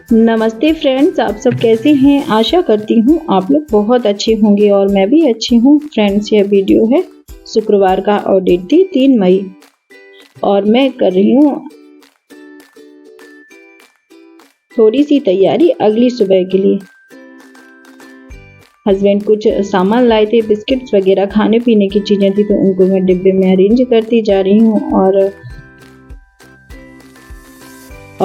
नमस्ते फ्रेंड्स, आप सब कैसे हैं। आशा करती हूँ आप लोग बहुत अच्छे होंगे और मैं भी अच्छी हूँ। फ्रेंड्स, यह वीडियो है शुक्रवार का और डेट थी 3 मई और मैं कर रही हूँ थोड़ी सी तैयारी अगली सुबह के लिए। हस्बैंड कुछ सामान लाए थे, बिस्किट्स वगैरह खाने पीने की चीज़ें थी, तो उनको मैं डिब्बे में अरेंज करती जा रही हूँ और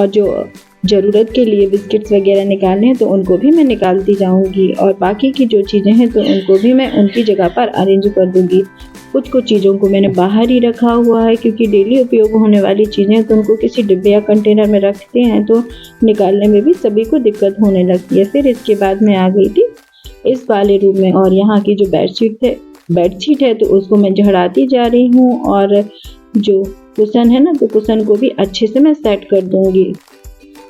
जो ज़रूरत के लिए बिस्किट्स वगैरह निकालने हैं तो उनको भी मैं निकालती जाऊंगी और बाकी की जो चीज़ें हैं तो उनको भी मैं उनकी जगह पर अरेंज कर दूंगी। कुछ चीज़ों को मैंने बाहर ही रखा हुआ है क्योंकि डेली उपयोग होने वाली चीज़ें तो उनको किसी डिब्बे या कंटेनर में रखते हैं तो निकालने में भी सभी को दिक्कत होने लगती है। फिर इसके बाद मैं आ गई थी इस वाले रूम में और यहाँ की जो बेडशीट है तो उसको मैं झाड़ती जा रही हूँ और जो कुशन है ना तो कुशन को भी अच्छे से मैं सेट कर दूंगी।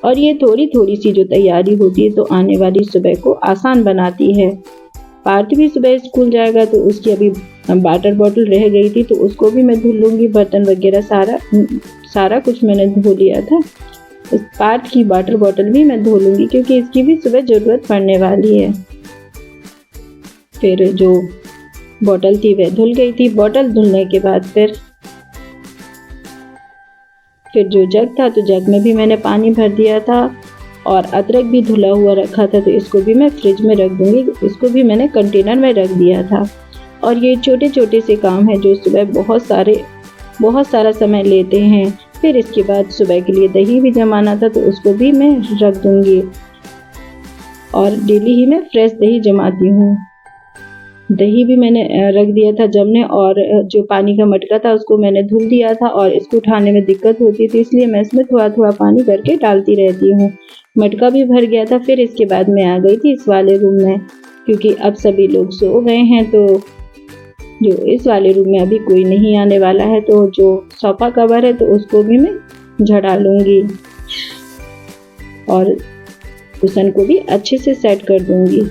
और ये थोड़ी सी जो तैयारी होती है तो आने वाली सुबह को आसान बनाती है। पार्थ भी सुबह स्कूल जाएगा तो उसकी अभी वाटर बॉटल रह गई थी तो उसको भी मैं धुल लूँगी। बर्तन वगैरह सारा कुछ मैंने धो लिया था। उस पार्थ की वाटर बॉटल भी मैं धो लूँगी क्योंकि इसकी भी सुबह ज़रूरत पड़ने वाली है। फिर जो बॉटल थी वह धुल गई थी। बॉटल धुलने के बाद फिर जो जग था तो जग में भी मैंने पानी भर दिया था और अदरक भी धुला हुआ रखा था तो इसको भी मैं फ्रिज में रख दूंगी। इसको भी मैंने कंटेनर में रख दिया था। और ये छोटे से काम है जो सुबह बहुत सारा समय लेते हैं। फिर इसके बाद सुबह के लिए दही भी जमाना था तो उसको भी मैं रख दूंगी और डेली ही मैं फ्रेश दही जमाती हूँ। दही भी मैंने रख दिया था जमने और जो पानी का मटका था उसको मैंने धुल दिया था और इसको उठाने में दिक्कत होती थी इसलिए मैं इसमें थोड़ा पानी करके डालती रहती हूँ। मटका भी भर गया था। फिर इसके बाद मैं आ गई थी इस वाले रूम में क्योंकि अब सभी लोग सो गए हैं तो जो इस वाले रूम में अभी कोई नहीं आने वाला है तो जो सोफा कवर है तो उसको भी मैं झड़ा लूँगी और कुशन को भी अच्छे से सेट कर दूँगी।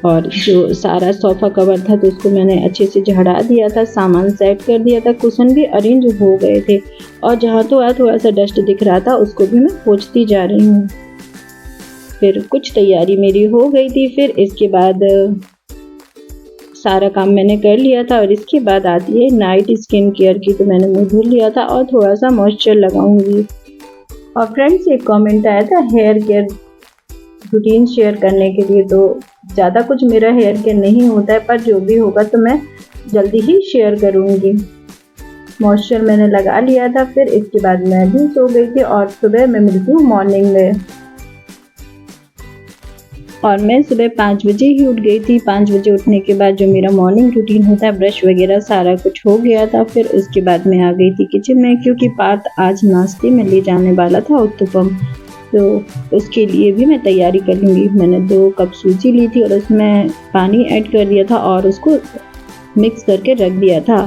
और जो सारा सोफ़ा कवर था तो उसको मैंने अच्छे से झाड़ा दिया था, सामान सेट कर दिया था, कुशन भी अरेंज हो गए थे और जहाँ तो थोड़ा सा डस्ट दिख रहा था उसको भी मैं पोंछती जा रही हूँ। फिर कुछ तैयारी मेरी हो गई थी। फिर इसके बाद सारा काम मैंने कर लिया था और इसके बाद आती है नाइट स्किन केयर की। तो मैंने मुँह धुल लिया था और थोड़ा सा मॉइस्चर लगाऊंगी। और फ्रेंड्स, एक कमेंट आया था हेयर केयर रूटीन शेयर करने के लिए, तो ज़्यादा कुछ मेरा हेयर केयर नहीं होता है पर जो भी होगा तो मैं जल्दी ही शेयर करूँगी। मॉइस्चर मैंने लगा लिया था। फिर इसके बाद मैं भी सो गई थी और सुबह मैं मिलती हूँ मॉर्निंग में। और मैं सुबह 5 बजे ही उठ गई थी। 5 बजे उठने के बाद जो मेरा मॉर्निंग रूटीन होता है, ब्रश वगैरह सारा कुछ हो गया था। फिर उसके बाद मैं आ गई थी किचन में क्योंकि पार्थ आज नाश्ते में ले जाने वाला था उत्तपम, तो उसके लिए भी मैं तैयारी कर लूँगी। मैंने 2 कप सूजी ली थी और उसमें पानी ऐड कर दिया था और उसको मिक्स करके रख दिया था।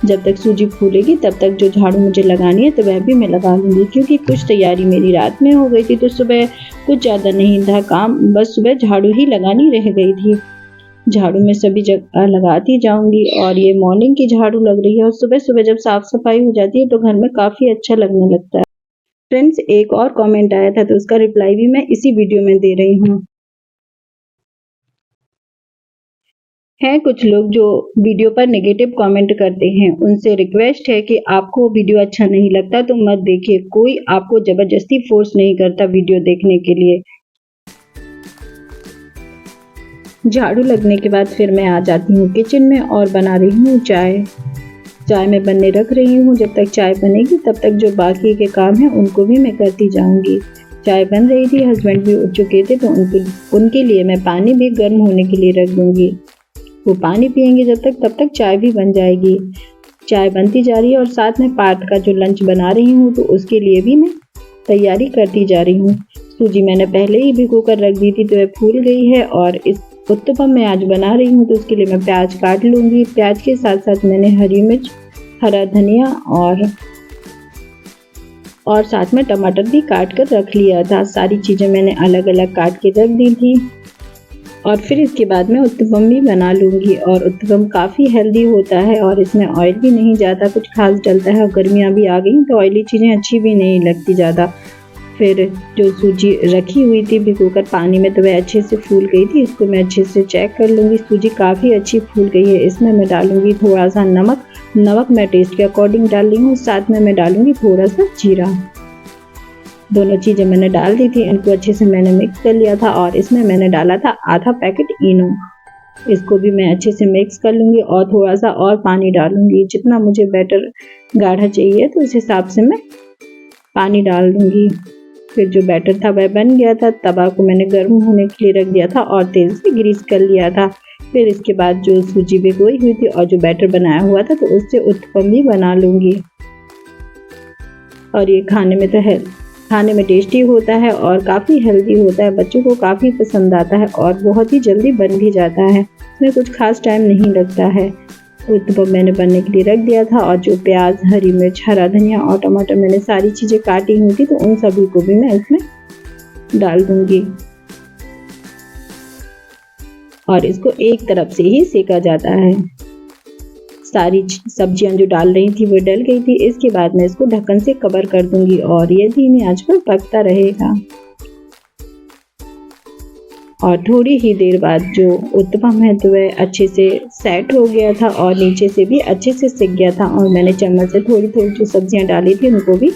जब तक सूजी फूलेगी तब तक जो झाड़ू मुझे लगानी है तो वह भी मैं लगा लूँगी क्योंकि कुछ तैयारी मेरी रात में हो गई थी तो सुबह कुछ ज़्यादा नहीं था काम, बस सुबह झाड़ू ही लगानी रह गई थी। झाड़ू में सभी जगह लगाती जाऊँगी और ये मॉर्निंग की झाड़ू लग रही है और सुबह जब साफ़ सफाई हो जाती है तो घर में काफ़ी अच्छा लगने लगता है। फ्रेंड्स, एक और कमेंट आया था तो उसका रिप्लाई भी मैं इसी वीडियो में दे रही हूँ। हैं कुछ लोग जो वीडियो पर नेगेटिव कमेंट करते हैं, उनसे रिक्वेस्ट है कि आपको वीडियो अच्छा नहीं लगता तो मत देखिए। कोई आपको जबरदस्ती फोर्स नहीं करता वीडियो देखने के लिए। झाड़ू लगने के बाद फिर मैं आ जाती हूँ किचन में और बना रही हूँ चाय मैं बनने रख रही हूँ। जब तक चाय बनेगी तब तक जो बाकी के काम हैं उनको भी मैं करती जाऊँगी। चाय बन रही थी, हस्बैंड भी उठ चुके थे तो उनके लिए मैं पानी भी गर्म होने के लिए रख दूँगी। वो पानी पियेंगे तब तक चाय भी बन जाएगी। चाय बनती जा रही है और साथ में पार्थ का जो लंच बना रही हूँ तो उसके लिए भी मैं तैयारी करती जा रही हूँ। सूजी मैंने पहले ही भिगो कर रख दी थी तो वह फूल गई है और इस उत्तपम मैं आज बना रही हूँ तो उसके लिए मैं प्याज काट लूँगी। प्याज के साथ साथ मैंने हरी मिर्च, हरा धनिया और साथ में टमाटर भी काट कर रख लिया था। सारी चीज़ें मैंने अलग अलग काट के रख दी थी और फिर इसके बाद मैं उत्तपम भी बना लूँगी। और उत्तपम काफ़ी हेल्दी होता है और इसमें ऑयल भी नहीं ज़्यादा कुछ खास डलता है और गर्मियाँ भी आ गई तो ऑयली चीज़ें अच्छी भी नहीं लगती ज़्यादा। फिर जो सूजी रखी हुई थी भिगोकर पानी में तो वह अच्छे से फूल गई थी। इसको मैं अच्छे से चेक कर लूँगी। सूजी काफ़ी अच्छी फूल गई है। इसमें मैं डालूँगी थोड़ा सा नमक। नमक मैं टेस्ट के अकॉर्डिंग डाल रही हूँ। साथ में मैं डालूँगी थोड़ा सा जीरा। दोनों चीज़ें मैंने डाल दी थी। इनको अच्छे से मैंने मिक्स कर लिया था और इसमें मैंने डाला था आधा पैकेट इनो। इसको भी मैं अच्छे से मिक्स कर लूँगी और थोड़ा सा और पानी डालूँगी। जितना मुझे बैटर गाढ़ा चाहिए तो उस हिसाब से मैं पानी डाल दूँगी। फिर जो बैटर था वह बन गया था। तवा को मैंने गर्म होने के लिए रख दिया था और तेल से ग्रीस कर लिया था। फिर इसके बाद जो सूजी भिगोई हुई थी और जो बैटर बनाया हुआ था तो उससे उत्पम भी बना लूँगी। और ये खाने में टेस्टी होता है और काफ़ी हेल्दी होता है। बच्चों को काफ़ी पसंद आता है और बहुत ही जल्दी बन भी जाता है। इसमें कुछ खास टाइम नहीं लगता है। उत्पम मैंने बनने के लिए रख दिया था और जो प्याज, हरी मिर्च, हरा धनिया और टमाटर मैंने सारी चीज़ें काटी हुई थी तो उन सभी को भी मैं इसमें डाल दूँगी। और इसको एक तरफ से ही सेका जाता है। सारी सब्जियां जो डाल रही थी वो डल गई थी। इसके बाद मैं इसको ढक्कन से कवर कर दूंगी और ये धीमी आंच पर पकता रहेगा। और थोड़ी ही देर बाद जो उत्पम है तो वह अच्छे से सेट हो गया था और नीचे से भी अच्छे से सिक गया था। और मैंने चम्मच से थोड़ी थोड़ी जो सब्जियां डाली थी उनको भी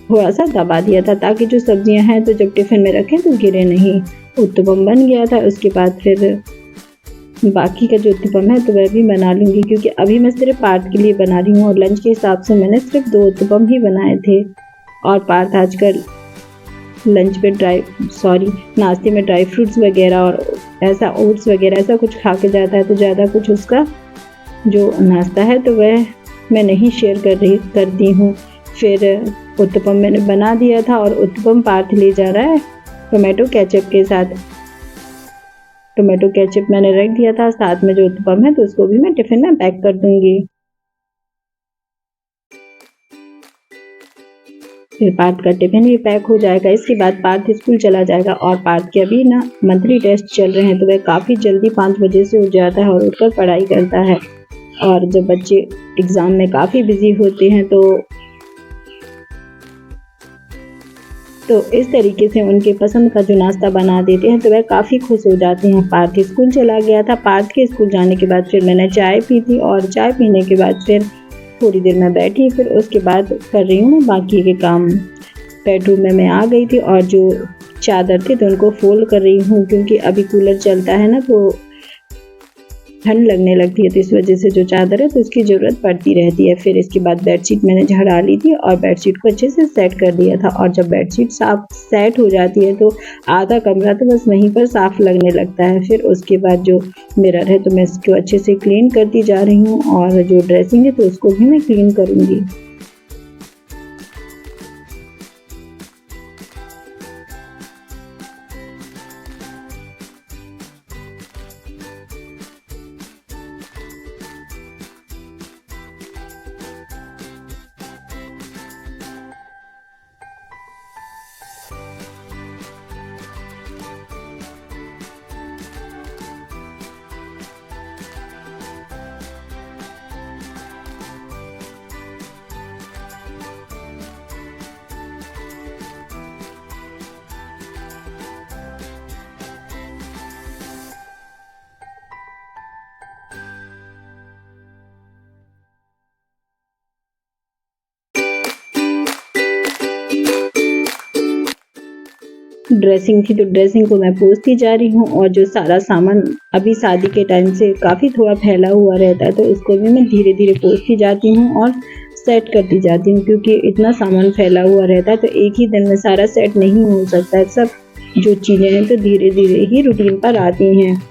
थोड़ा सा दबा दिया था ताकि जो सब्जियां हैं तो जब टिफ़िन में रखें तो गिरे नहीं। उत्पम बन गया था। उसके बाद फिर बाकी का जो उत्पम है तो वह भी बना लूँगी क्योंकि अभी मैं सिर्फ पार्थ के लिए बना रही हूँ और लंच के हिसाब से मैंने सिर्फ 2 उत्पम ही बनाए थे। और पार्थ आजकल नाश्ते में ड्राई फ्रूट्स वगैरह और ऐसा ओट्स वगैरह ऐसा कुछ खा के जाता है तो ज़्यादा कुछ उसका जो नाश्ता है तो वह मैं नहीं शेयर करती हूँ। फिर उत्पम मैंने बना दिया था और उत्पम पार्थ ले जा रहा है टोमेटो केचप के साथ। टोमेटो केचप मैंने रख दिया था। साथ में जो उत्पम है तो उसको भी मैं टिफ़िन में पैक कर दूंगी। फिर पार्थ का टिफ़िन भी पैक हो जाएगा। इसके बाद पार्थ स्कूल चला जाएगा और पार्थ के अभी ना मंथली टेस्ट चल रहे हैं तो वह काफ़ी जल्दी 5 बजे से उठ जाता है और उठकर पढ़ाई करता है। और जब बच्चे एग्ज़ाम में काफ़ी बिजी होते हैं तो इस तरीके से उनके पसंद का जो नाश्ता बना देते हैं तो वह काफ़ी खुश हो जाते हैं। पार्थ स्कूल चला गया था। पार्थ के स्कूल जाने के बाद फिर मैंने चाय पी थी और चाय पीने के बाद फिर थोड़ी देर मैं बैठी। फिर उसके बाद कर रही हूँ बाकी के काम। बेडरूम में मैं आ गई थी और जो चादर थे तो उनको फोल्ड कर रही हूँ क्योंकि अभी कूलर चलता है ना तो ठंड लगने लगती है तो इस वजह से जो चादर है तो उसकी ज़रूरत पड़ती रहती है। फिर इसके बाद बेडशीट मैंने झाड़ा ली थी और बेडशीट को अच्छे से सेट कर दिया था। और जब बेडशीट साफ सेट हो जाती है तो आधा कमरा तो बस वहीं पर साफ लगने लगता है। फिर उसके बाद जो मिरर है तो मैं इसको अच्छे से क्लीन करती जा रही हूँ और जो ड्रेसिंग है तो उसको भी मैं क्लीन करूँगी। ड्रेसिंग थी तो ड्रेसिंग को मैं पोंछती जा रही हूँ और जो सारा सामान अभी शादी के टाइम से काफ़ी थोड़ा फैला हुआ रहता है तो उसको भी मैं धीरे धीरे पोंछती जाती हूँ और सेट करती जाती हूँ क्योंकि इतना सामान फैला हुआ रहता है तो एक ही दिन में सारा सेट नहीं हो सकता है। सब जो चीज़ें हैं तो धीरे धीरे ही रूटीन पर आती हैं।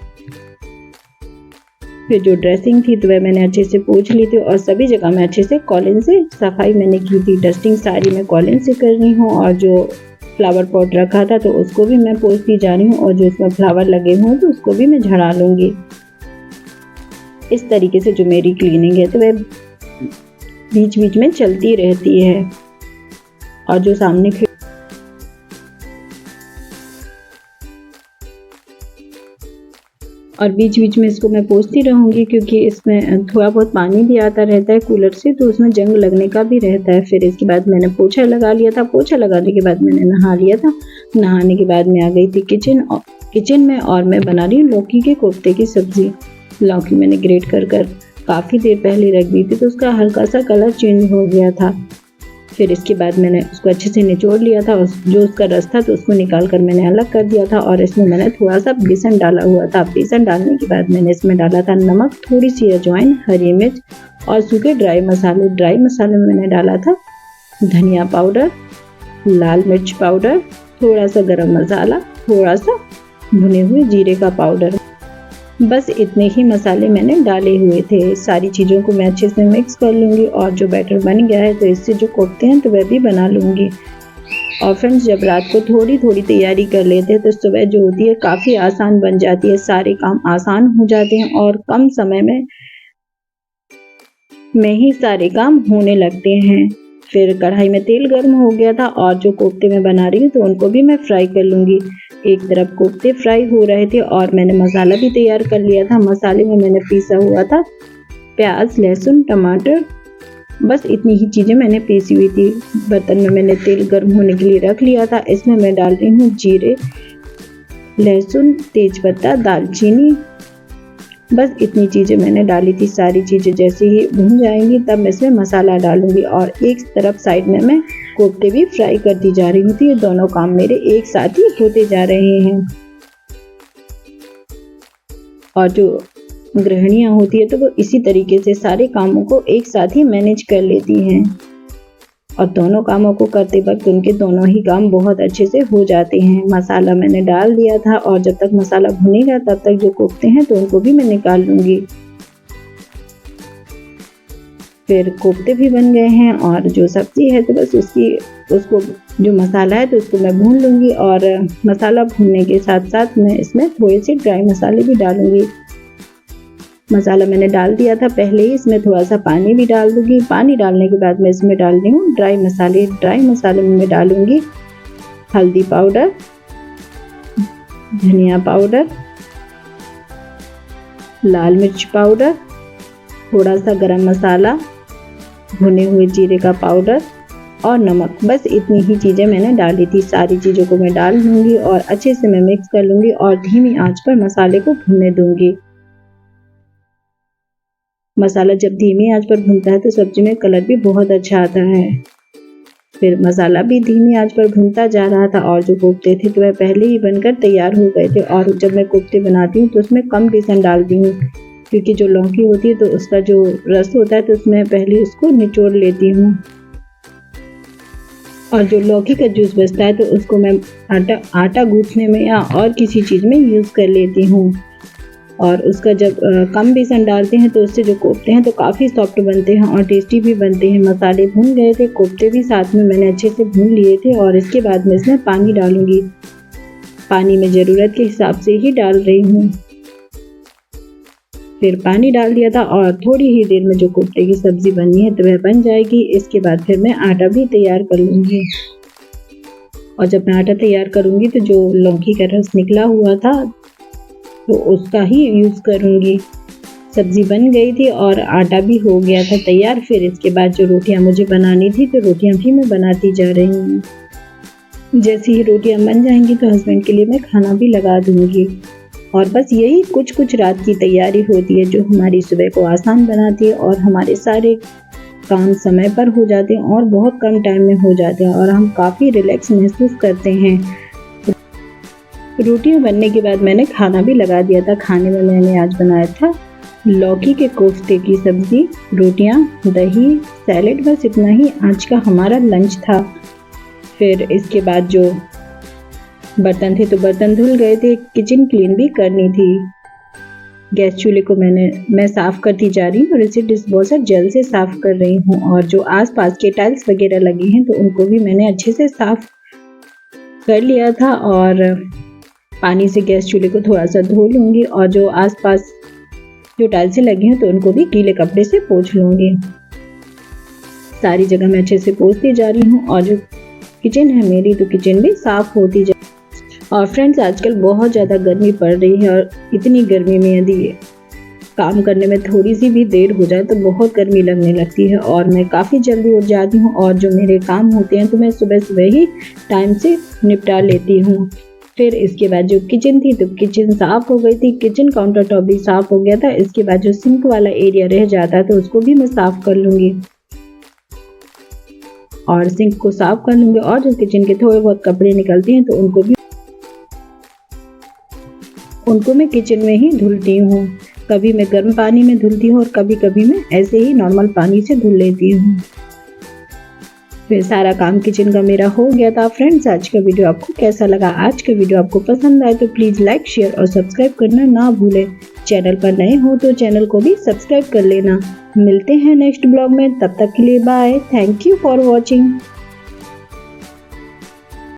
फिर जो ड्रेसिंग थी तो वह मैंने अच्छे से पोंछ ली थी और सभी जगह मैं अच्छे से कॉलिन से सफाई मैंने की थी। डस्टिंग सारी मैं कॉलिन से कर रही हूँ और जो फ्लावर पॉट रखा था तो उसको भी मैं पोंछती जा रही हूँ और जो इसमें फ्लावर लगे हुए हैं तो उसको भी मैं झड़ा लूँगी। इस तरीके से जो मेरी क्लीनिंग है तो वह बीच बीच में चलती रहती है। और जो सामने और बीच बीच में इसको मैं पोंछती रहूँगी, क्योंकि इसमें थोड़ा बहुत पानी भी आता रहता है कूलर से, तो उसमें जंग लगने का भी रहता है। फिर इसके बाद मैंने पोछा लगा लिया था। पोछा लगाने के बाद मैंने नहा लिया था। नहाने के बाद मैं आ गई थी किचन में और मैं बना रही हूँ लौकी के कोफ्ते की सब्ज़ी। लौकी मैंने ग्रेट कर काफ़ी देर पहले रख दी थी, तो उसका हल्का सा कलर चेंज हो गया था। फिर इसके बाद मैंने उसको अच्छे से निचोड़ लिया था, जो उसका रस था तो उसको निकाल कर मैंने अलग कर दिया था। और इसमें मैंने थोड़ा सा बेसन डाला हुआ था। बेसन डालने के बाद मैंने इसमें डाला था नमक, थोड़ी सी अजवाइन, हरी मिर्च और सूखे ड्राई मसाले। ड्राई मसाले में मैंने डाला था धनिया पाउडर, लाल मिर्च पाउडर, थोड़ा सा गरम मसाला, थोड़ा सा भुने हुए जीरे का पाउडर। बस इतने ही मसाले मैंने डाले हुए थे। सारी चीज़ों को मैं अच्छे से मिक्स कर लूँगी और जो बैटर बन गया है तो इससे जो कोफ्ते हैं तो वह भी बना लूँगी। और फ्रेंड्स, जब रात को थोड़ी थोड़ी तैयारी कर लेते हैं तो सुबह जो होती है काफ़ी आसान बन जाती है। सारे काम आसान हो जाते हैं और कम समय में ही सारे काम होने लगते हैं। फिर कढ़ाई में तेल गर्म हो गया था और जो कोफ्ते मैं बना रही हूँ तो उनको भी मैं फ्राई कर लूँगी। एक तरफ कोफ्ते फ्राई हो रहे थे और मैंने मसाला भी तैयार कर लिया था। मसाले में मैंने पीसा हुआ था प्याज, लहसुन, टमाटर, बस इतनी ही चीज़ें मैंने पीसी हुई थी। बर्तन में मैंने तेल गर्म होने के लिए रख लिया था। इसमें मैं डाल रही हूँ जीरे, लहसुन, तेजपत्ता, दालचीनी, बस इतनी चीज़ें मैंने डाली थी। सारी चीज़ें जैसे ही भून जाएंगी तब मैं इसमें मसाला डालूंगी और एक तरफ साइड में मैं कोफ्ते भी फ्राई करती जा रही हूँ। तो ये दोनों काम मेरे एक साथ ही होते जा रहे हैं। और जो गृहिणियाँ होती है तो वो इसी तरीके से सारे कामों को एक साथ ही मैनेज कर लेती हैं और दोनों कामों को करते वक्त उनके दोनों ही काम बहुत अच्छे से हो जाते हैं। मसाला मैंने डाल दिया था और जब तक मसाला भुनेगा तब तक जो कोफ्ते हैं तो उनको भी मैं निकाल लूँगी। फिर कोफ्ते भी बन गए हैं और जो सब्ज़ी है तो बस उसको जो मसाला है तो उसको मैं भून लूँगी। और मसाला भूनने के साथ साथ मैं इसमें थोड़े से ड्राई मसाले भी डालूँगी। मसाला मैंने डाल दिया था पहले ही, इसमें थोड़ा सा पानी भी डाल दूँगी। पानी डालने के बाद मैं इसमें डाल रही हूँ ड्राई मसाले। ड्राई मसाले में मैं डालूँगी हल्दी पाउडर, धनिया पाउडर, लाल मिर्च पाउडर, थोड़ा सा गरम मसाला, भुने हुए जीरे का पाउडर और नमक। बस इतनी ही चीज़ें मैंने डाली थी। सारी चीज़ों को मैं डाल लूँगी और अच्छे से मैं मिक्स कर लूँगी और धीमी आंच पर मसाले को भुनने दूँगी। मसाला जब धीमी आंच पर भुनता है तो सब्जी में कलर भी बहुत अच्छा आता है। फिर मसाला भी धीमी आंच पर भुनता जा रहा था और जो कोफ्ते थे तो वह पहले ही बनकर तैयार हो गए थे। और जब मैं कोफ्ते बनाती हूँ तो उसमें कम बेसन डालती हूँ, क्योंकि जो लौकी होती है तो उसका जो रस होता है तो उसमें पहले उसको निचोड़ लेती हूँ और जो लौकी का जूस बचता है तो उसको मैं आटा गूंथने में या और किसी चीज़ में यूज़ कर लेती हूँ। और उसका जब कम बेसन डालते हैं तो उससे जो कोफ्ते हैं तो काफ़ी सॉफ्ट बनते हैं और टेस्टी भी बनते हैं। मसाले भून गए थे, कोफ्ते भी साथ में मैंने अच्छे से भून लिए थे और इसके बाद मैं इसमें पानी डालूँगी। पानी मैं ज़रूरत के हिसाब से ही डाल रही हूँ। फिर पानी डाल दिया था और थोड़ी ही देर में जो कोफ्ते की सब्ज़ी बननी है तो वह बन जाएगी। इसके बाद फिर मैं आटा भी तैयार कर लूँगी और जब मैं आटा तैयार करूँगी तो जो लौकी का रस निकला हुआ था तो उसका ही यूज़ करूँगी। सब्ज़ी बन गई थी और आटा भी हो गया था तैयार। फिर इसके बाद जो रोटियां मुझे बनानी थी तो रोटियां भी मैं बनाती जा रही हूँ। जैसे ही रोटियां बन जाएंगी तो हस्बैंड के लिए मैं खाना भी लगा दूँगी। और बस यही कुछ रात की तैयारी होती है जो हमारी सुबह को आसान बनाती है और हमारे सारे काम समय पर हो जाते हैं और बहुत कम टाइम में हो जाते हैं और हम काफ़ी रिलैक्स महसूस करते हैं। रोटियां बनने के बाद मैंने खाना भी लगा दिया था। खाने में मैंने आज बनाया था लौकी के कोफ्ते की सब्ज़ी, रोटियां, दही, सैलेड, बस इतना ही आज का हमारा लंच था। फिर इसके बाद जो बर्तन थे तो बर्तन धुल गए थे, किचन क्लीन भी करनी थी। गैस चूल्हे को मैं साफ़ करती जा रही हूँ और इसे डिशवॉशर जेल से साफ़ कर रही हूँ। और जो आसपास के टाइल्स वगैरह लगे हैं तो उनको भी मैंने अच्छे से साफ़ कर लिया था और पानी से गैस चूल्हे को थोड़ा सा धो लूँगी और जो आसपास जो टाइल्स लगी हैं तो उनको भी गीले कपड़े से पोंछ लूँगी। सारी जगह मैं अच्छे से पोंछती जा रही हूँ और जो किचन है मेरी तो किचन भी साफ़ होती जा और फ्रेंड्स आजकल बहुत ज़्यादा गर्मी पड़ रही है और इतनी गर्मी में यदि काम करने में थोड़ी सी भी देर हो जाए तो बहुत गर्मी लगने लगती है और मैं काफ़ी जल्दी उठ जाती हूँ और जो मेरे काम होते हैं तो मैं सुबह सुबह ही टाइम से निपटा लेती हूँ। फिर इसके बाद जो किचन थी तो किचन साफ़ हो गई थी, किचन काउंटर टॉप भी साफ़ हो गया था। इसके बाद जो सिंक वाला एरिया रह जाता है तो उसको भी मैं साफ़ कर लूँगी और सिंक को साफ़ कर लूँगी और जो किचन के थोड़े बहुत कपड़े निकलते हैं तो उनको मैं किचन में ही धुलती हूँ। कभी मैं गर्म पानी में धुलती हूँ और कभी कभी मैं ऐसे ही नॉर्मल पानी से धुल लेती हूँ। फिर सारा काम किचन का मेरा हो गया था। फ्रेंड्स आज का वीडियो आपको कैसा लगा? आज का वीडियो आपको पसंद आए तो प्लीज़ लाइक शेयर और सब्सक्राइब करना ना भूलें। चैनल पर नए हो तो चैनल को भी सब्सक्राइब कर लेना। मिलते हैं नेक्स्ट ब्लॉग में, तब तक के लिए bye. Thank you for watching.